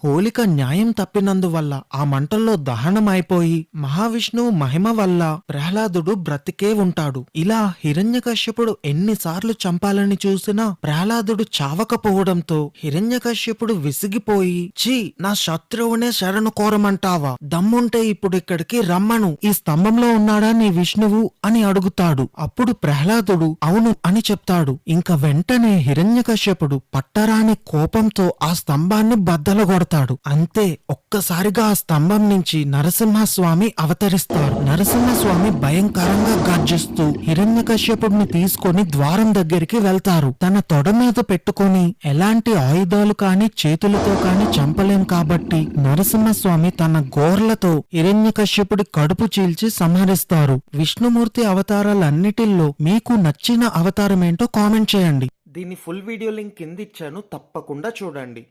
హోలిక న్యాయం తప్పినందువల్ల ఆ మంటల్లో దహనమైపోయి మహావిష్ణువు మహిమ వల్ల ప్రహ్లాదుడు బ్రతికే ఉంటాడు. ఇలా హిరణ్యకశ్యపుడు ఎన్నిసార్లు చంపాలని చూసినా ప్రహ్లాదుడు చావకపోవడంతో హిరణ్యకశ్యపుడు విసిగిపోయి, ఛీ, నా శత్రువునే శరణు కోరమంటావా? దమ్ముంటే ఇప్పుడు ఇక్కడికి రమ్మను, ఈ స్తంభంలో ఉన్నాడా నీ విష్ణువు అని అడుగుతాడు. అప్పుడు ప్రహ్లాదుడు అవును అని చెప్తాడు. ఇంక వెంటనే హిరణ్యకశ్యపుడు పట్టరాని కోపంతో ఆ స్తంభాన్ని బద్దలగొడతాడు. అంతే, ఒక్కసారిగా ఆ స్తంభం నుంచి నరసింహస్వామి అవతరిస్తారు. నరసింహస్వామి భయంకరంగా గర్జిస్తూ హిరణ్యకశ్యపుడిని తీసుకొని ద్వారం దగ్గరికి వెళ్తారు. తన తొడ మీద పెట్టుకొని ఎలాంటి ఆయుధాలు కాని చేతులతో కాని చంపలేం కాబట్టి నరసింహస్వామి తన గోర్లతో హిరణ్యకశ్యపుడి కడుపు చీల్చి సంహరిస్తారు. విష్ణుమూర్తి అవతారాలన్నిటిల్లో మీకు నచ్చిన అవతారం ఏంటో కామెంట్ చేయండి. దీని ఫుల్ వీడియో లింక్ కింద ఇచ్చాను, తప్పకుండా చూడండి.